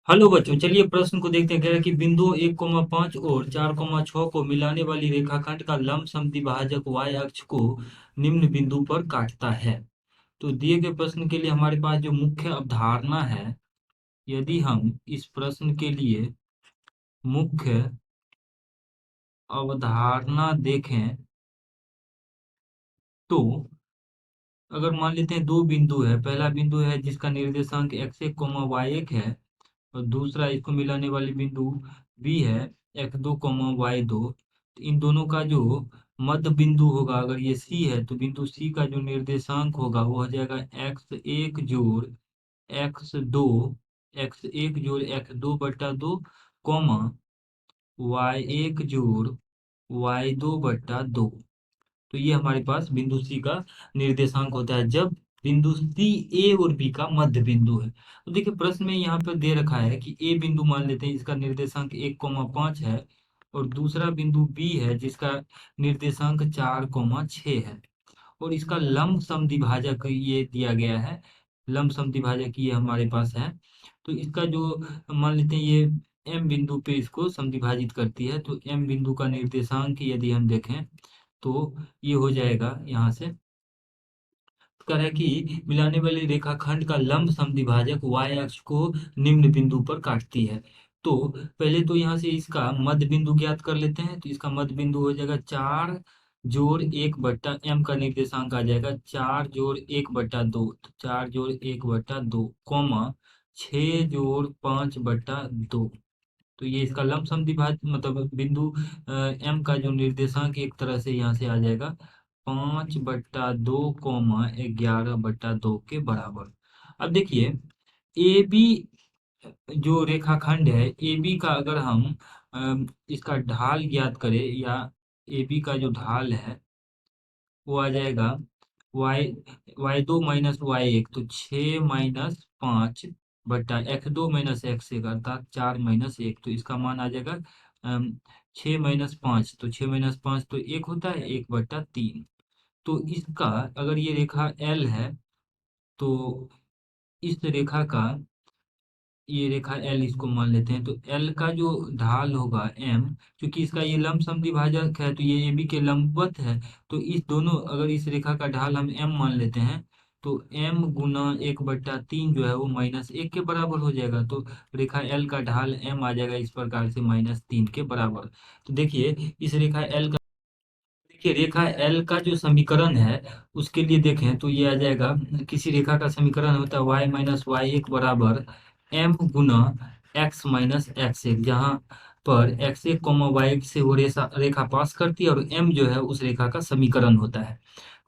Hello बच्चों, चलिए प्रश्न को देखते हैं। कह रहा है कि बिंदु 1,5 और 4,6 को मिलाने वाली रेखाखंड का लंब समद्विभाजक y अक्ष को निम्न बिंदु पर काटता है। तो दिए गए प्रश्न के लिए हमारे पास जो मुख्य अवधारणा है, यदि हम इस प्रश्न के लिए मुख्य अवधारणा देखें तो अगर मान लेते हैं दो बिंदु है। पहला बिंदु है जिसका निर्देशांक x1, y1 है, और दूसरा इसको मिलाने वाली बिंदु बी है x2, y2। इन दोनों का जो मध्य बिंदु होगा, अगर ये सी है तो बिंदु सी का जो निर्देशांक होगा वो हो जाएगा x1 जोड़ x2 कॉमा y1 जोड़ y2 तो ये हमारे पास बिंदु सी का निर्देशांक होता है जब बिंदु सी ए और बी का मध्य बिंदु है। तो देखिए प्रश्न में यहाँ पर दे रखा है कि ए बिंदु मान लेते हैं, इसका निर्देशांक 1,5 है, और दूसरा बिंदु बी है जिसका निर्देशांक 4,6 है, और इसका लंब समद्विभाजक ये दिया गया है। लंब समद्विभाजक ये हमारे पास है। तो इसका जो मान लेते हैं ये एम बिंदु पे इसको समद्विभाजित करती है, तो एम बिंदु का निर्देशांक यदि हम देखें तो ये हो जाएगा यहाँ से। कह रहा है कि मिलाने वाली रेखाखंड का लंब समद्विभाजक y अक्ष को निम्न बिंदु पर काटती है। तो पहले तो यहाँ से इसका मध्य बिंदु ज्ञात कर लेते हैं। तो इसका मध्य बिंदु हो जाएगा 4 जोड़ 1 बट्टा m का निर्देशांक आ जाएगा 4 जोड़ 1 बट्टा 2, तो 4 जोड़ 1 बट्टा 2 कॉमा 6 जोड़ 5 बट्टा 2। तो ये इसका लंब समद्विभाजक मतलब बिंदु एम का जो निर्देशांक एक तरह से यहाँ से आ जाएगा 5/2, 11/2 के बराबर। अब देखिए ए बी जो रेखाखंड है, ए बी का अगर हम इसका ढाल ज्ञात करें, या ए बी का जो ढाल है वो आ जाएगा वाई y2 - y1, तो 6 - 5 बट्टा x2 - x1 अर्थात 4 - 1। तो इसका मान आ जाएगा 6 - 5, तो 6 - 5 तो 1 होता है, 1/3। तो इसका अगर ये रेखा L है तो इस रेखा का, ये रेखा L इसको मान लेते हैं, तो L का जो ढाल होगा M, क्योंकि इसका ये लंब समद्विभाजक है तो ये AB के लंबवत है। तो इस दोनों अगर इस रेखा का ढाल हम M मान लेते हैं तो M गुना 1/3 जो है वो -1 के बराबर हो जाएगा। तो रेखा L का ढाल M आ जाएगा इस प्रकार से -3 के बराबर। तो देखिए इस रेखा L का, देखिए रेखा L का जो समीकरण है उसके लिए देखें तो ये आ जाएगा, किसी रेखा का समीकरण होता है y - y1 बराबर m गुना x - x1, जहाँ पर x1, से वो रेखा पास करती है और m जो है उस रेखा का समीकरण होता है।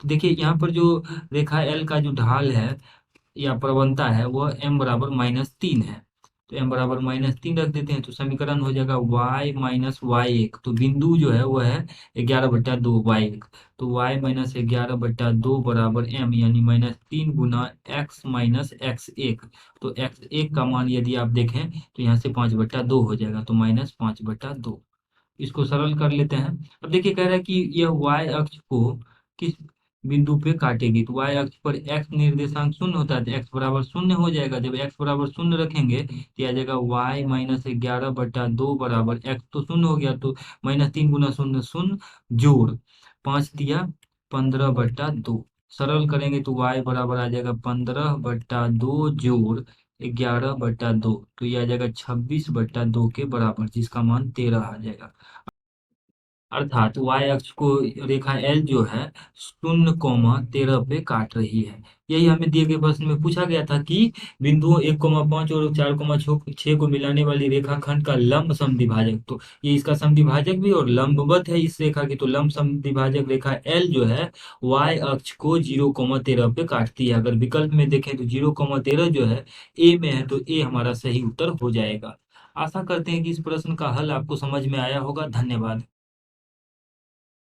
तो देखिए यहाँ पर जो रेखा L का जो ढाल है या प्रवणता है वह m बराबर -3 है। तो m बराबर -3 रख देते हैं तो समीकरण हो जाएगा y - y1। तो बिंदु जो है वह है 11/2 y1। तो y - 11/2 बराबर m, यानी -3 गुना x - x1। तो x1 का मान यदि आप देखें तो यहाँ से 5/2 हो जाएगा, तो -5/2। इसको सरल कर लेते हैं। अब देखिए कह रहा है कि यह y अक्ष को किस बिंदु पे काटेगी। तो y अक्ष पर x निर्देशांक शून्य होता है, तो x बराबर शून्य हो जाएगा। जब x बराबर शून्य रखेंगे तो आ जाएगा y - 11/2 बराबर x तो शून्य हो गया, तो -3 गुना शून्य शून्य, जोड़ 5 × 15/2। सरल करेंगे तो y बराबर आ जाएगा 15/2 जोड़ 11/2, तो ये आ जाएगा 26/2 के बराबर, जिसका मान 13 आ जाएगा। अर्थात y अक्ष को रेखा L जो है 0,13 पे काट रही है। यही हमें दिए गए प्रश्न में पूछा गया था कि बिंदुओं 1,5 और 4,6 को मिलाने वाली रेखाखंड का लंब समद्विभाजक। तो ये इसका समद्विभाजक भी और लंबवत है इस रेखा की। तो लंब समद्विभाजक रेखा L जो है y अक्ष को 0,13 पे काटती है। अगर विकल्प में देखें तो 0,13 जो है ए में है, तो ए हमारा सही उत्तर हो जाएगा। आशा करते हैं कि इस प्रश्न का हल आपको समझ में आया होगा। धन्यवाद।